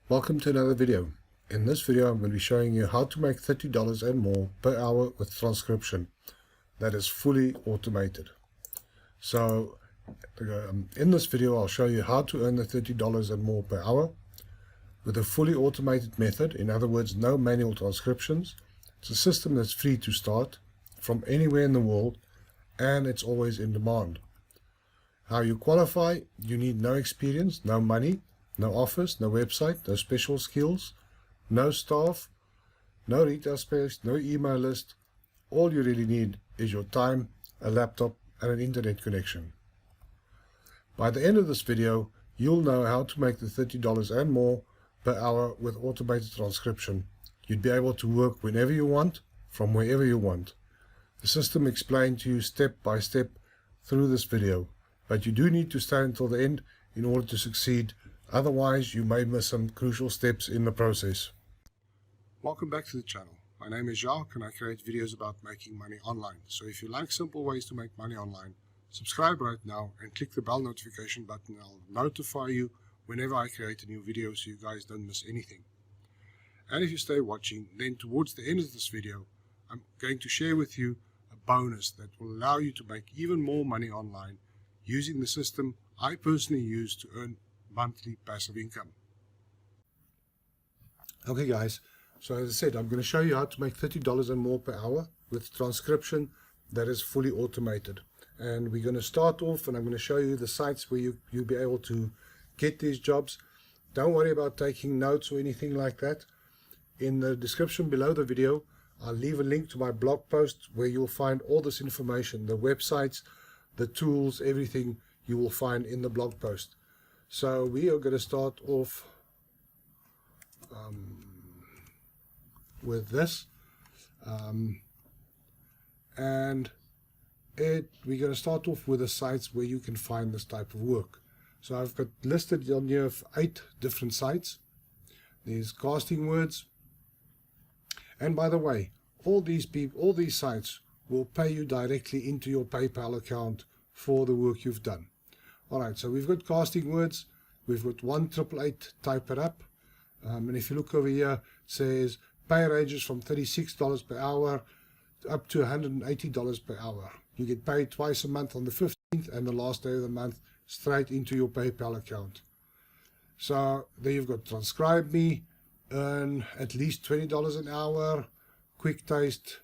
Welcome to another video. In this video I'm going to be showing you how to make $30 and more per hour with transcription that is fully automated. So in this video I'll show you how to earn the $30 and more per hour with a fully automated method. In other words, no manual transcriptions. It's a system that's free to start from anywhere in the world and it's always in demand. How you qualify: you need no experience, no money, no office, no website, no special skills, no staff, no retail space, no email list. All you really need is your time, a laptop, and an internet connection. By the end of this video, you'll know how to make the $30 and more per hour with automated transcription. You'd be able to work whenever you want, from wherever you want. The system explained to you step by step through this video, but you do need to stay until the end in order to succeed. Otherwise, you may miss some crucial steps in the process. Welcome back to the channel. My name is Jacques and I create videos about making money online. So if you like simple ways to make money online, subscribe right now and click the bell notification button. I'll notify you whenever I create a new video so you guys don't miss anything. And if you stay watching, then towards the end of this video, I'm going to share with you a bonus that will allow you to make even more money online using the system I personally use to earn monthly passive income. Okay guys, so as I said, I'm going to show you how to make $30 and more per hour with transcription that is fully automated. And we're going to start off and I'm going to show you the sites where you'll be able to get these jobs. Don't worry about taking notes or anything like that. In the description below the video, I'll leave a link to my blog post where you'll find all this information, the websites, the tools, everything you will find in the blog post. So we are going to start off with this, and we're going to start off with the sites where you can find this type of work. So I've got listed on here 8 different sites. There's Casting Words, and by the way, all these sites will pay you directly into your PayPal account for the work you've done. Alright, so we've got Casting Words, we've got 1-888 Type It Up, and if you look over here, it says pay ranges from $36 per hour up to $180 per hour. You get paid twice a month on the 15th and the last day of the month straight into your PayPal account. So there you've got Transcribe Me, earn at least $20 an hour. Quick Taste,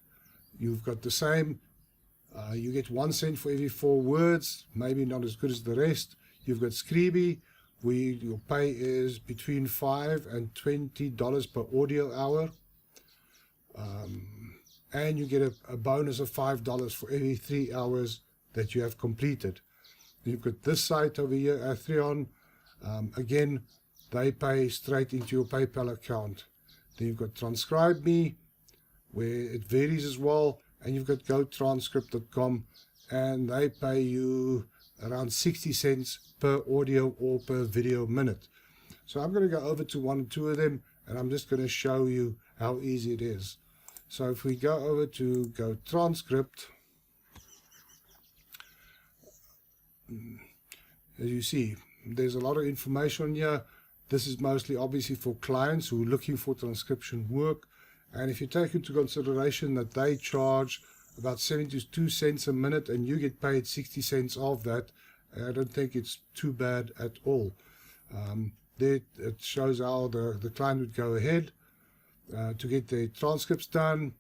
you've got the same. You get 1 cent for every 4 words, maybe not as good as the rest. You've got Scribby, where your pay is between $5 and $20 per audio hour. And you get a bonus of $5 for every 3 hours that you have completed. You've got this site over here, Athreon. Again, they pay straight into your PayPal account. Then you've got Transcribe Me, where it varies as well. And you've got GoTranscript.com, and they pay you around 60 cents per audio or per video minute. So I'm going to go over to 1 or 2 of them, and I'm just going to show you how easy it is. So if we go over to GoTranscript, as you see, there's a lot of information here. This is mostly obviously for clients who are looking for transcription work. And if you take into consideration that they charge about 72 cents a minute and you get paid 60 cents of that, I don't think it's too bad at all. There it shows how the client would go ahead to get their transcripts done.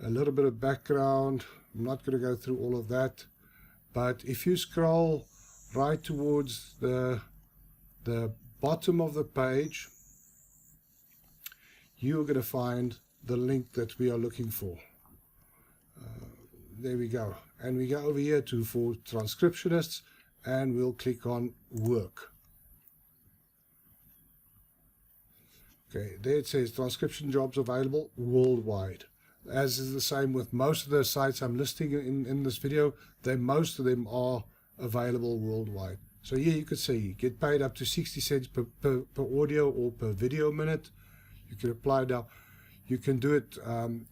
A little bit of background. I'm not going to go through all of that. But if you scroll right towards the bottom of the page, you're going to find the link that we are looking for. There we go. And we go over here for transcriptionists, and we'll click on work. Okay, there it says transcription jobs available worldwide. As is the same with most of the sites I'm listing in this video, most of them are available worldwide. So here you can see, you get paid up to 60 cents per audio or per video minute. You can apply now. You can do it,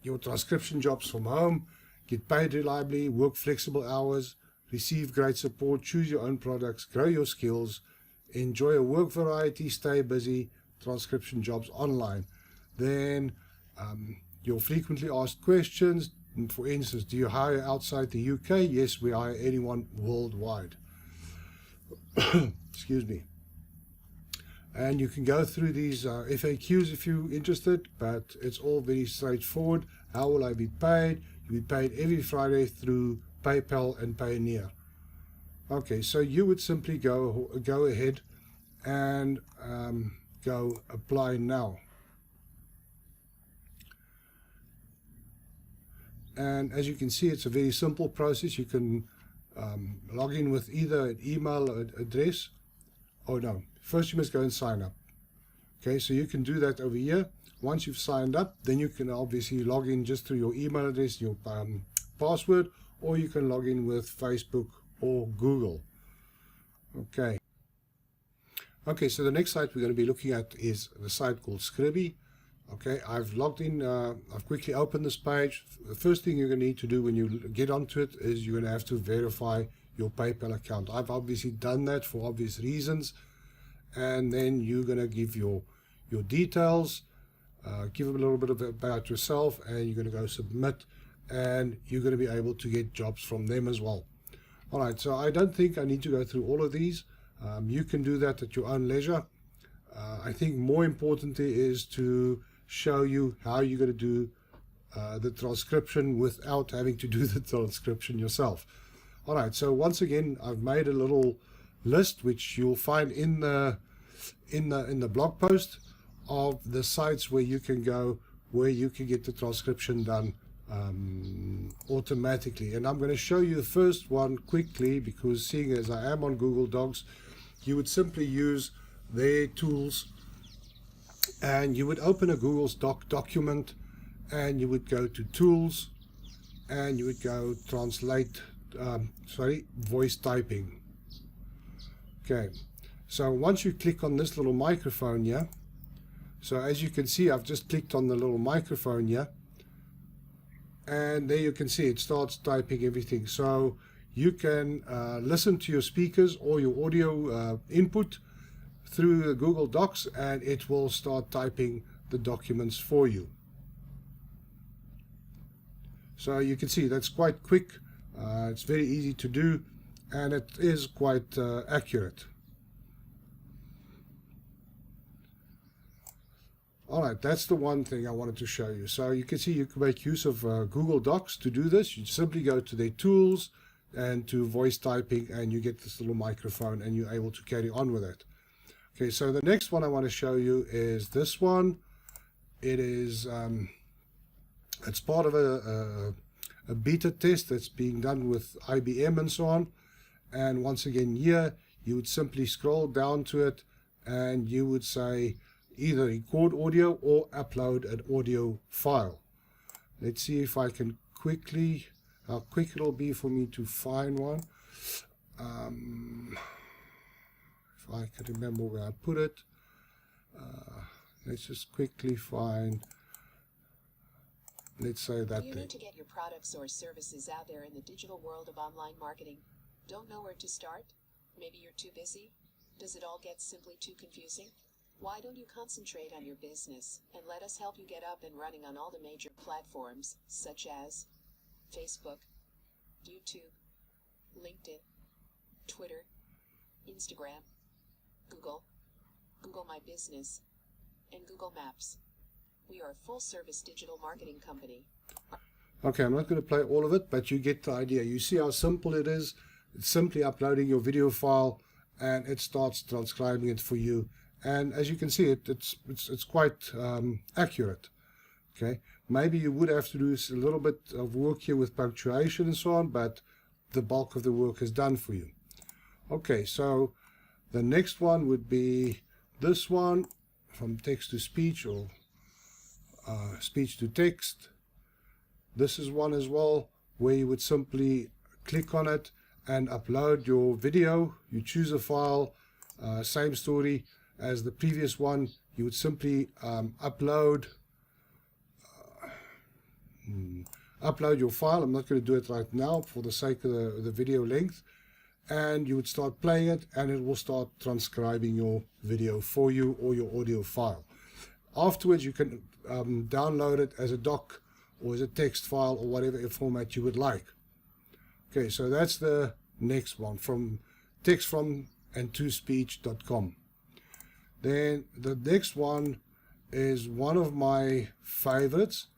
your transcription jobs from home, get paid reliably, work flexible hours, receive great support, choose your own products, grow your skills, enjoy a work variety, stay busy, transcription jobs online. Then your frequently asked questions, for instance, do you hire outside the UK? Yes, we hire anyone worldwide. Excuse me. And you can go through these FAQs if you're interested, but it's all very straightforward. How will I be paid? You'll be paid every Friday through PayPal and Payoneer. Okay, so you would simply go ahead and go apply now. And as you can see, it's a very simple process. You can log in with either an email address. Oh no, first you must go and sign up. Okay, so you can do that over here. Once you've signed up, then you can obviously log in just through your email address, your password, or you can log in with Facebook or Google. Okay. Okay, so the next site we're going to be looking at is the site called Scribby. Okay, I've logged in, I've quickly opened this page. The first thing you're going to need to do when you get onto it is you're going to have to verify your PayPal account. I've obviously done that for obvious reasons. And then you're going to give your details, give them a little bit about yourself, and you're going to go submit, and you're going to be able to get jobs from them as well. All right, so I don't think I need to go through all of these. You can do that at your own leisure. I think more importantly is to show you how you're going to do the transcription without having to do the transcription yourself. All right, so once again, I've made a little list which you'll find in the blog post of the sites where you can go, where you can get the transcription done automatically. And I'm going to show you the first one quickly, because seeing as I am on Google Docs, you would simply use their tools, and you would open a Google document, and you would go to tools, and you would go translate, voice typing. Okay, so once you click on this little microphone here, so as you can see, I've just clicked on the little microphone here, and there you can see it starts typing everything. So you can listen to your speakers or your audio input through the Google Docs, and it will start typing the documents for you. So you can see that's quite quick. It's very easy to do, and it is quite accurate. All right, that's the one thing I wanted to show you. So you can see you can make use of Google Docs to do this. You simply go to their tools and to voice typing, and you get this little microphone, and you're able to carry on with it. Okay, so the next one I want to show you is this one. It is it's part of a beta test that's being done with IBM and so on. And once again here, you would simply scroll down to it, and you would say either record audio or upload an audio file. Let's see if I can quickly, how quick it'll be for me to find one. If I can remember where I put it. Let's just quickly find, let's say that You need to get your products or services out there in the digital world of online marketing. Don't know where to start? Maybe you're too busy? Does it all get simply too confusing? Why don't you concentrate on your business and let us help you get up and running on all the major platforms such as Facebook, YouTube, LinkedIn, Twitter, Instagram, Google, Google My Business, and Google Maps. We are a full-service digital marketing company. Okay, I'm not going to play all of it, but you get the idea. You see how simple it is. It's simply uploading your video file, and it starts transcribing it for you. And as you can see, it's quite accurate. Okay, maybe you would have to do a little bit of work here with punctuation and so on, but the bulk of the work is done for you. Okay, so the next one would be this one, from text to speech or speech to text. This is one as well, where you would simply click on it and upload your video. You choose a file, same story as the previous one. You would simply upload your file. I'm not going to do it right now for the sake of the video length. and you would start playing it, and it will start transcribing your video for you or your audio file. Afterwards, you can download it as a doc or as a text file or whatever format you would like. Okay, so that's the next one, from text from and to speech.com. Then the next one is one of my favorites.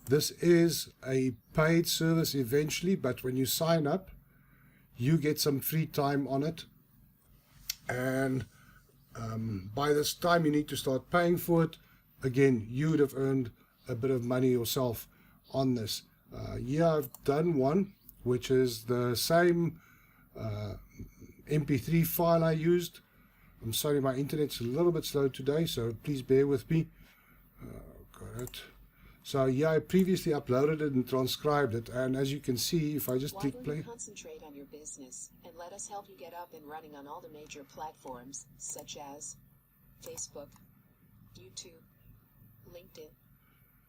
This is a paid service eventually, but when you sign up, you get some free time on it. And by this time, you need to start paying for it. Again, you would have earned a bit of money yourself on this. Here I've done one, which is the same MP3 file I used. I'm sorry, my internet's a little bit slow today, so please bear with me. Got it. So yeah, I previously uploaded it and transcribed it, and as you can see, if I just click play. Why don't you concentrate on your business and let us help you get up and running on all the major platforms such as Facebook, YouTube, LinkedIn,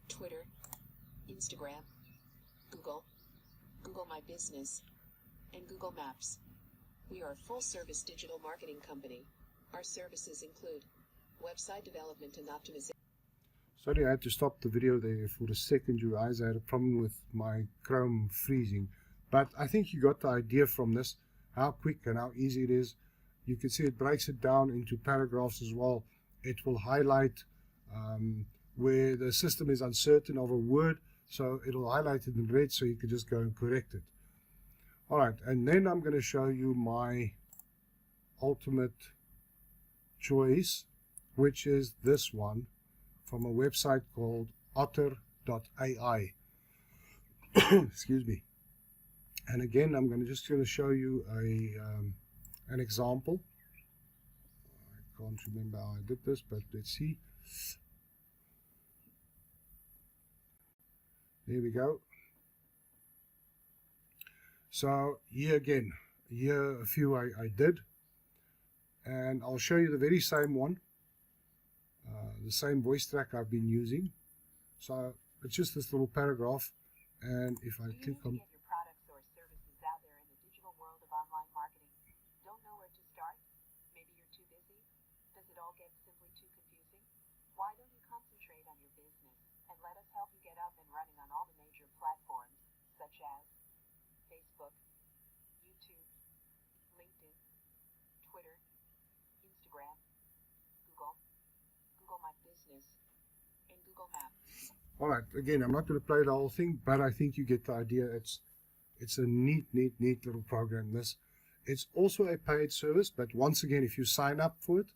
Twitter, Instagram, Google, Google My Business, and Google Maps. We are a full-service digital marketing company. Our services include website development and optimization. Sorry, I had to stop the video there for a second, you guys. I had a problem with my Chrome freezing. But I think you got the idea from this, how quick and how easy it is. You can see it breaks it down into paragraphs as well. It will highlight where the system is uncertain of a word, so it'll highlight it in red so you can just go and correct it. Alright, and then I'm going to show you my ultimate choice, which is this one from a website called otter.ai. Excuse me. And again, I'm going to show you an example. I can't remember how I did this, but let's see. There we go. So here again, here a few I did, and I'll show you the very same one, the same voice track I've been using. So it's just this little paragraph, and if I click on your products or services out there in the digital world of online marketing, don't know where to start? Maybe you're too busy? Does it all get simply too confusing? Why don't you concentrate on your business and let us help you get up and running on all the major platforms such as Facebook, YouTube, LinkedIn, Twitter, Instagram, Google, Google My Business, and Google Maps. Alright, again, I'm not going to play the whole thing, but I think you get the idea. It's a neat little program, this. It's also a paid service, but once again, if you sign up for it,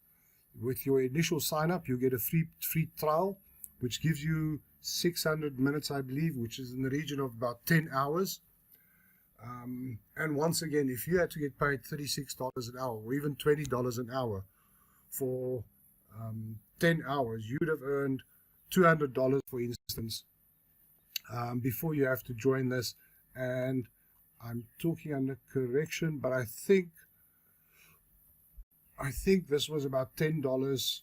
with your initial sign up, you get a free trial, which gives you 600 minutes, I believe, which is in the region of about 10 hours. And once again, if you had to get paid $36 an hour or even $20 an hour for 10 hours, you'd have earned $200, for instance, before you have to join this. And I'm talking under correction, but I think this was about $10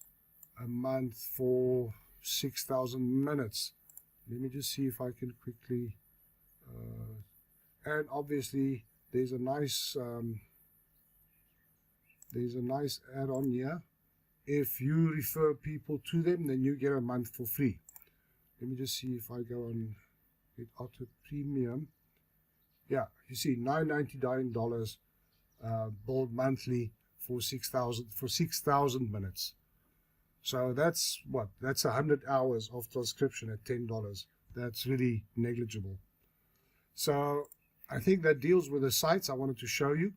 a month for 6,000 minutes. Let me just see if I can quickly and obviously there's a nice add-on here. If you refer people to them, then you get a month for free. Let me just see if I go on it Otter Premium. Yeah, you see $999 billed monthly for 6,000 minutes. So that's what? That's 100 hours of transcription at $10. That's really negligible. So I think that deals with the sites I wanted to show you,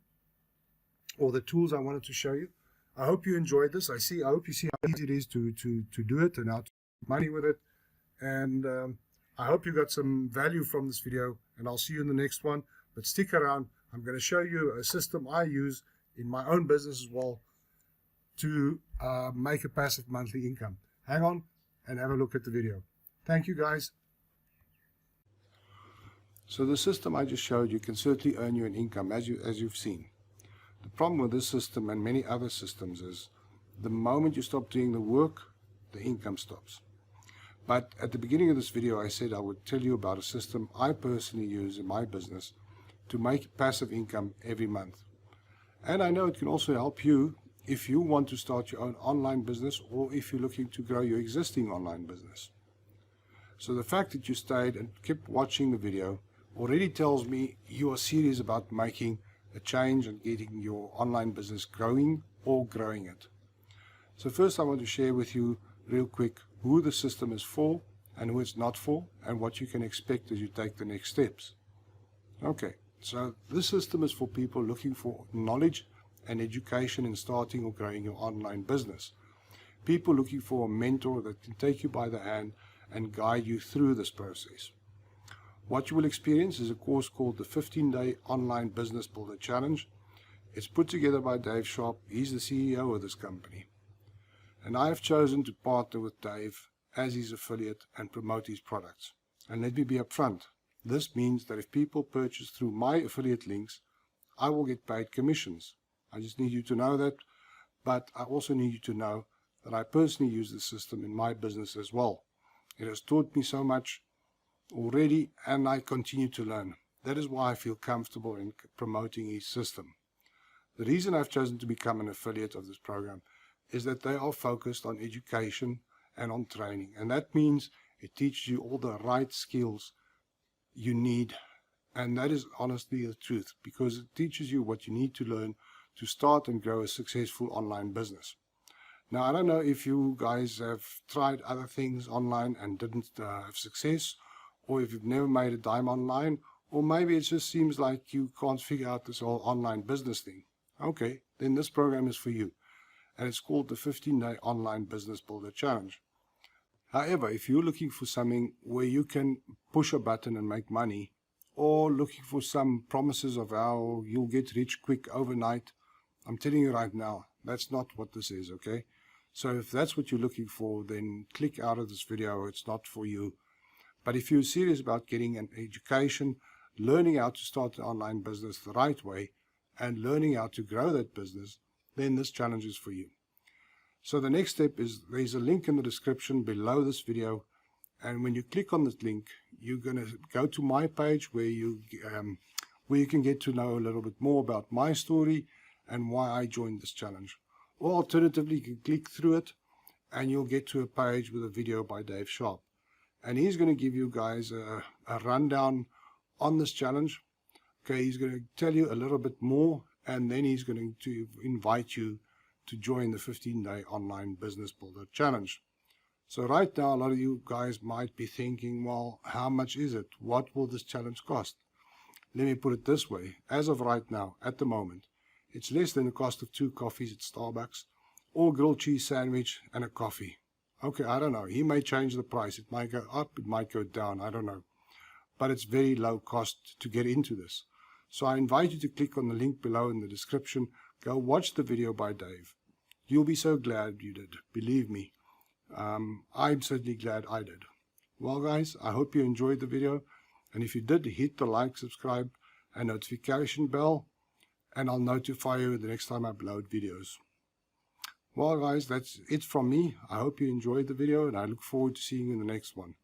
or the tools I wanted to show you. I hope you enjoyed this. I hope you see how easy it is to do it and how to make money with it. And I hope you got some value from this video, and I'll see you in the next one. But stick around. I'm going to show you a system I use in my own business as well to make a passive monthly income. Hang on and have a look at the video. Thank you, guys. So the system I just showed you can certainly earn you an income, as you've seen. The problem with this system and many other systems is the moment you stop doing the work, the income stops. But at the beginning of this video, I said I would tell you about a system I personally use in my business to make passive income every month. And I know it can also help you if you want to start your own online business or if you're looking to grow your existing online business. So the fact that you stayed and kept watching the video already tells me you are serious about making a change and getting your online business growing or growing it. So first I want to share with you real quick who the system is for and who it's not for and what you can expect as you take the next steps. Okay, so this system is for people looking for knowledge and education in starting or growing your online business. People looking for a mentor that can take you by the hand and guide you through this process. What you will experience is a course called the 15-Day Online Business Builder Challenge. It's put together by Dave Sharp. He's the CEO of this company. And I have chosen to partner with Dave as his affiliate and promote his products. And let me be upfront. This means that if people purchase through my affiliate links, I will get paid commissions. I just need you to know that, but I also need you to know that I personally use the system in my business as well. It has taught me so much already, and I continue to learn. That is why I feel comfortable in promoting his system. The reason I've chosen to become an affiliate of this program is that they are focused on education and on training, and that means it teaches you all the right skills you need, and that is honestly the truth, because it teaches you what you need to learn to start and grow a successful online business. Now, I don't know if you guys have tried other things online and didn't have success, or if you've never made a dime online, or maybe it just seems like you can't figure out this whole online business thing. Okay, then this program is for you, and it's called the 15-Day Online Business Builder Challenge. However, if you're looking for something where you can push a button and make money, or looking for some promises of how you'll get rich quick overnight, I'm telling you right now, that's not what this is, okay? So if that's what you're looking for, then click out of this video. It's not for you. But if you're serious about getting an education, learning how to start an online business the right way, and learning how to grow that business, then this challenge is for you. So the next step is there's a link in the description below this video, and when you click on this link, you're going to go to my page where you can get to know a little bit more about my story and why I joined this challenge. Or alternatively, you can click through it and you'll get to a page with a video by Dave Sharp. And he's going to give you guys a rundown on this challenge. Okay, he's going to tell you a little bit more, and then he's going to invite you to join the 15-Day Online Business Builder Challenge. So right now, a lot of you guys might be thinking, well, how much is it? What will this challenge cost? Let me put it this way. As of right now, at the moment, it's less than the cost of 2 coffees at Starbucks, or grilled cheese sandwich and a coffee. Okay, I don't know. He may change the price. It might go up, it might go down. I don't know. But it's very low cost to get into this. So I invite you to click on the link below in the description. Go watch the video by Dave. You'll be so glad you did. Believe me. I'm certainly glad I did. Well, guys, I hope you enjoyed the video. And if you did, hit the like, subscribe, and notification bell. And I'll notify you the next time I upload videos. Well, guys, that's it from me. I hope you enjoyed the video, and I look forward to seeing you in the next one.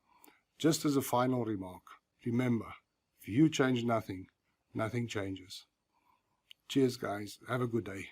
Just as a final remark, remember, if you change nothing, nothing changes. Cheers, guys. Have a good day.